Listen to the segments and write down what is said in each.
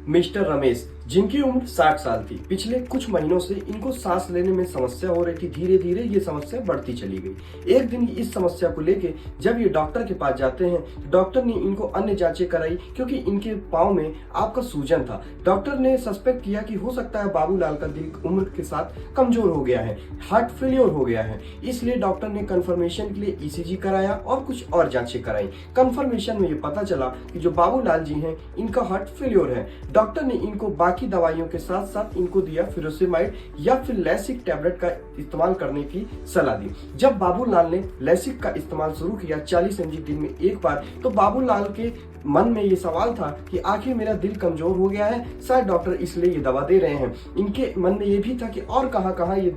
Mister Ramesh, जिनकी उम्र 60 साल थी। पिछले कुछ महीनों से इनको सांस लेने में समस्या हो रही थी। धीरे धीरे ये समस्या बढ़ती चली गई। एक दिन इस समस्या को लेके जब ये डॉक्टर के पास जाते हैं तो डॉक्टर ने इनको अन्य जांचें कराई, क्योंकि इनके पाँव में आपका सूजन था। डॉक्टर ने सस्पेक्ट किया कि हो सकता है बाबूलाल का दिल उम्र के साथ कमजोर हो गया है, हार्ट फेलियर हो गया है। इसलिए डॉक्टर ने कंफर्मेशन के लिए ईसीजी कराया और कुछ और जांचें कराई। कंफर्मेशन में ये पता चला कि जो बाबूलाल जी हैं इनका हार्ट फेलियर है। डॉक्टर ने इनको बाकी दवाइयों के साथ साथ इनको दिया फ्यूरोसेमाइड या फिर लैसिक टैबलेट का इस्तेमाल करने की सलाह दी। जब बाबूलाल ने लैसिक का इस्तेमाल शुरू किया 40 mg दिन में एक बार, तो बाबूलाल के मन में ये सवाल था कि आखिर मेरा दिल कमजोर हो गया है, शायद डॉक्टर इसलिए ये दवा दे रहे हैं। इनके मन में ये भी था कि और कहां कहां ये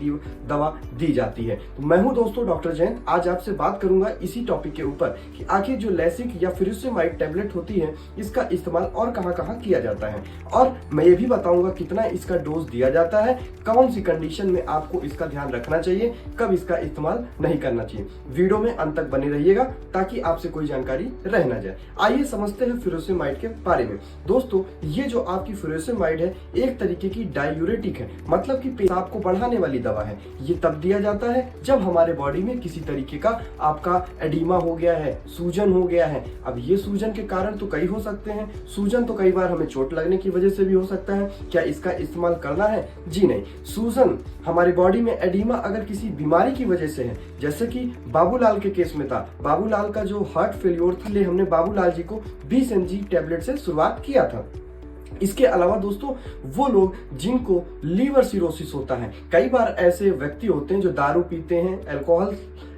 दवा दी जाती है। तो मैं हूं दोस्तों डॉक्टर जयंत। आज आपसे बात करूंगा इसी टॉपिक के ऊपर कि आखिर जो लैसिक या फ्यूरोसेमाइड टैबलेट होती है इसका इस्तेमाल और कहां कहां किया जाता है, और मैं ये भी बताऊंगा कितना इसका डोज दिया जाता है, कौन सी कंडीशन में आपको इसका ध्यान रखना चाहिए, कब इसका इस्तेमाल नहीं करना चाहिए। वीडियो में अंत तक बने रहिएगा ताकि आपसे कोई जानकारी रह ना जाए। आइए समझते हैं फ्यूरोसेमाइड के बारे में। दोस्तों, ये जो आपकी फ्यूरोसेमाइड है एक तरीके की डायूरेटिक है, मतलब कि पेशाब को बढ़ाने वाली दवा है। ये तब दिया जाता है जब हमारे बॉडी में किसी तरीके का आपका एडिमा हो गया है, सूजन हो गया है। अब ये सूजन के कारण तो कई हो सकते हैं। सूजन तो कई बार हमें चोट लगने की वजह से भी हो सकता है। क्या इसका इस्तेमाल करना है? जी नहीं। सूजन हमारे बॉडी में एडिमा अगर किसी बीमारी की वजह से है, जैसे कि बाबूलाल के केस में था, बाबूलाल का जो हार्ट फेलियर था, इसलिए हमने बाबूलाल जी को 20 mg टैबलेट से शुरुआत किया था। इसके अलावा दोस्तों, वो लोग जिनको लीवर सिरोसिस होता है, कई बार ऐसे व्यक्ति होते हैं जो दारू पीते हैं,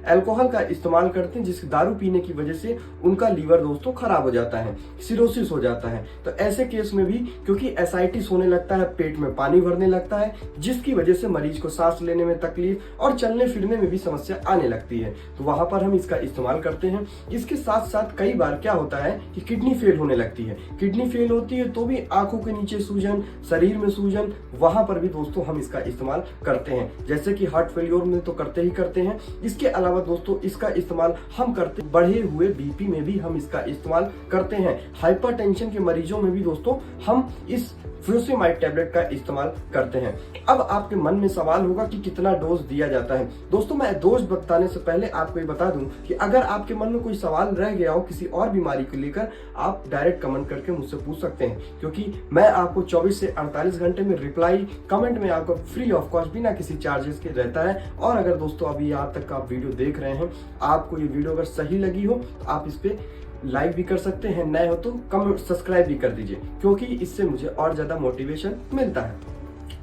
अल्कोहल का इस्तेमाल करते हैं, जिसकी दारू पीने की वजह से उनका लीवर दोस्तों खराब हो जाता है, सिरोसिस हो जाता है। तो ऐसे केस में भी क्योंकि एसाइटिस होने लगता है, पेट में पानी भरने लगता है, जिसकी वजह से मरीज को सांस लेने में तकलीफ और चलने फिरने में भी समस्या आने लगती है, तो वहां पर हम इसका इस्तेमाल करते हैं। इसके साथ साथ कई बार क्या होता है कि किडनी फेल होने लगती है। किडनी फेल होती है तो भी आंखों के नीचे सूजन, शरीर में सूजन, वहां पर भी दोस्तों हम इसका इस्तेमाल करते हैं। जैसे कि हार्ट फेलियर में तो करते ही करते हैं। इसके अलावा दोस्तों इसका इस्तेमाल हम करते बढ़े हुए बीपी में भी हम इसका इस्तेमाल करते हैं। हाइपरटेंशन के मरीजों में भी दोस्तों हम इस फ्यूरोसेमाइड टैबलेट का इस्तेमाल करते हैं। अब आपके मन में सवाल होगा कि कितना डोज दिया जाता है। दोस्तों, मैं डोज बताने से पहले आपको ये बता दूं कि अगर आपके मन में कोई सवाल रह गया हो किसी और बीमारी को लेकर, आप डायरेक्ट कमेंट करके मुझसे पूछ सकते हैं, क्योंकि मैं आपको 24 से 48 घंटे में रिप्लाई कमेंट में आपको फ्री ऑफ कॉस्ट बिना किसी चार्जेस के रहता है। और अगर दोस्तों अभी यहाँ तक आप वीडियो देख रहे हैं, आपको ये वीडियो अगर सही लगी हो तो आप इस पे लाइक भी कर सकते हैं, नए हो तो कमेंट सब्सक्राइब भी कर दीजिए, क्योंकि इससे मुझे और ज्यादा मोटिवेशन मिलता है।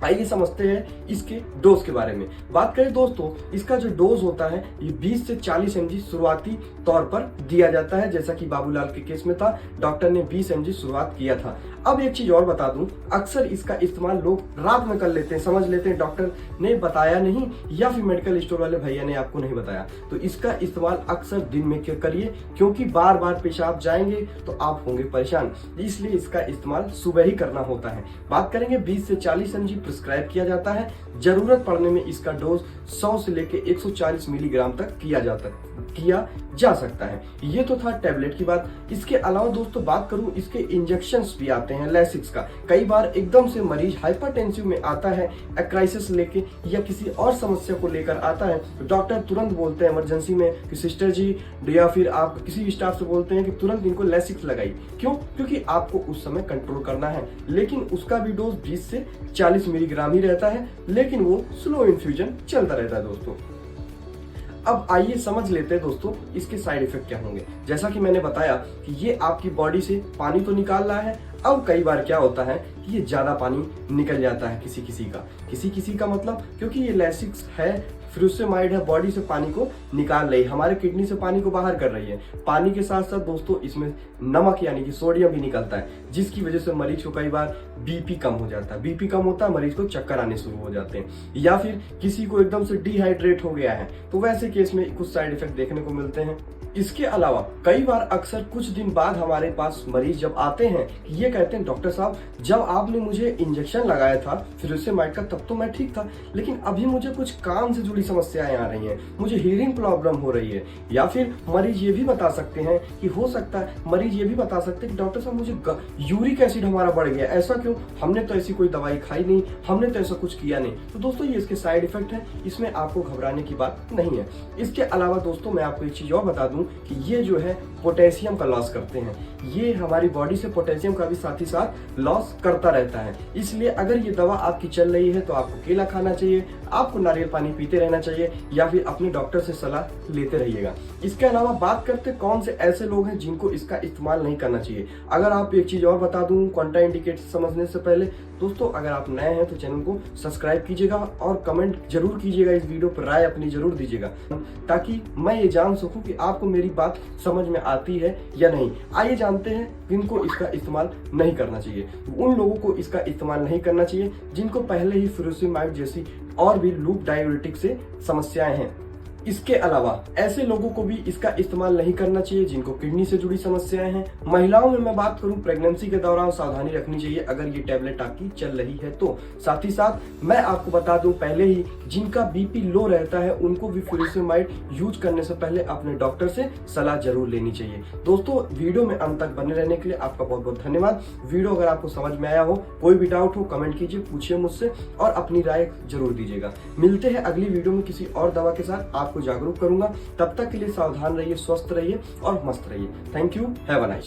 आइए समझते हैं इसके डोज के बारे में। बात करें दोस्तों, इसका जो डोज होता है ये 20 से 40 mg शुरुआती तौर पर दिया जाता है। जैसा कि बाबूलाल के केस में था, डॉक्टर ने 20 mg शुरुआत किया था। अब एक चीज और बता दूं, अक्सर इसका इस्तेमाल लोग रात में कर लेते हैं, समझ लेते हैं डॉक्टर ने बताया नहीं या फिर मेडिकल स्टोर वाले भैया ने आपको नहीं बताया। तो इसका इस्तेमाल अक्सर दिन में करिए, क्योंकि बार बार पेशाब जाएंगे तो आप होंगे परेशान, इसलिए इसका इस्तेमाल सुबह ही करना होता है। बात करेंगे 20 से 40 mg प्रिस्क्राइब किया जाता है। जरूरत पड़ने में इसका डोज 100 से लेकर 140 मिलीग्राम तक किया जा सकता है। ये तो था टैबलेट की बात। इसके अलावा दोस्तों बात करूं, इसके इंजेक्शंस भी आते हैं लैसिक्स का। कई बार एकदम से मरीज हाइपरटेंसिव में आता है, क्राइसिस लेके या किसी और समस्या को लेकर आता है, तो डॉक्टर तुरंत बोलते हैं इमरजेंसी में कि सिस्टर जी, या फिर आप किसी भी स्टाफ से बोलते हैं कि तुरंत इनको लैसिक्स लगाइए। क्यों? क्योंकि आपको उस समय कंट्रोल करना है। लेकिन उसका भी डोज 20 से 40 मिलीग्राम ही रहता है, लेकिन वो स्लो इन्फ्यूजन चलता रहता है दोस्तों। अब आइए समझ लेते हैं दोस्तों इसके साइड इफेक्ट क्या होंगे। जैसा कि मैंने बताया कि ये आपकी बॉडी से पानी तो निकाल रहा है। अब कई बार क्या होता है कि ये ज्यादा पानी निकल जाता है किसी किसी का मतलब, क्योंकि ये लैसिक्स है, फ्यूरोसेमाइड है, बॉडी से पानी को निकाल रही है, हमारे किडनी से पानी को बाहर कर रही है। पानी के साथ साथ दोस्तों इसमें नमक यानी कि सोडियम भी निकलता है, जिसकी वजह से मरीज को कई बार बीपी कम हो जाता है। बीपी कम होता है, मरीज को चक्कर आने शुरू हो जाते हैं, या फिर किसी को एकदम से डिहाइड्रेट हो गया है, तो वैसे केस में कुछ साइड इफेक्ट देखने को मिलते हैं। इसके अलावा कई बार अक्सर कुछ दिन बाद हमारे पास मरीज जब आते हैं, ये कहते हैं डॉक्टर साहब जब आपने मुझे इंजेक्शन लगाया था फ्यूरोसेमाइड का तब तो मैं ठीक था, लेकिन अभी मुझे कुछ कान से जुड़ी समस्याएं आ रही हैं, मुझे हियरिंग प्रॉब्लम हो रही है। या फिर मरीज ये भी बता सकते हैं कि हो सकता है मरीज ये भी बता सकते हैं कि डॉक्टर साहब मुझे यूरिक एसिड हमारा बढ़ गया, ऐसा क्यों, हमने तो ऐसी कोई दवाई खाई नहीं, हमने तो ऐसा कुछ किया नहीं। तो दोस्तों ये इसके साइड इफेक्ट है, इसमें आपको घबराने की बात नहीं है। इसके अलावा दोस्तों मैं आपको एक चीज और बता दूं कि ये जो है पोटेशियम का लॉस करते हैं, ये हमारी बॉडी से पोटेशियम का भी साथ ही साथ लॉस करता रहता है। इसलिए अगर ये दवा आपकी चल रही है तो आपको केला खाना चाहिए, आपको नारियल पानी पीते रहना चाहिए या फिर अपने डॉक्टर से सलाह लेते रहिएगा। इसके अलावा बात करते कौन से ऐसे लोग हैं जिनको इसका इस्तेमाल नहीं करना चाहिए। अगर आप एक चीज और बता दूं कॉन्ट्राइंडिकेशन समझने से पहले, दोस्तों अगर आप नए हैं तो चैनल को सब्सक्राइब कीजिएगा और कमेंट जरूर कीजिएगा, इस वीडियो पर राय अपनी जरूर दीजिएगा ताकि मैं ये जान सकूं कि आपको मेरी बात समझ में आती है या नहीं। आइए जानते हैं जिनको इसका इस्तेमाल नहीं करना चाहिए। उन लोगों को इसका इस्तेमाल नहीं करना चाहिए जिनको पहले ही फ्यूरोसेमाइड जैसी और भी लूप डायबिटिक से समस्याएं हैं। इसके अलावा ऐसे लोगों को भी इसका इस्तेमाल नहीं करना चाहिए जिनको किडनी से जुड़ी समस्याएं हैं। महिलाओं में मैं बात करूं प्रेगनेंसी के दौरान सावधानी रखनी चाहिए अगर ये टैबलेट आपकी चल रही है तो। साथ ही साथ मैं आपको बता दूं पहले ही जिनका बीपी लो रहता है उनको भी फ्यूरोसेमाइड यूज करने से पहले अपने डॉक्टर से सलाह जरूर लेनी चाहिए। दोस्तों वीडियो में अंत तक बने रहने के लिए आपका बहुत बहुत धन्यवाद। वीडियो अगर आपको समझ में आया हो, कोई भी डाउट हो कमेंट कीजिए, पूछिए मुझसे और अपनी राय जरूर दीजिएगा। मिलते हैं अगली वीडियो में किसी और दवा के साथ, आपको जागरूक करूंगा। तब तक के लिए सावधान रहिए, स्वस्थ रहिए और मस्त रहिए। Thank you, have a nice.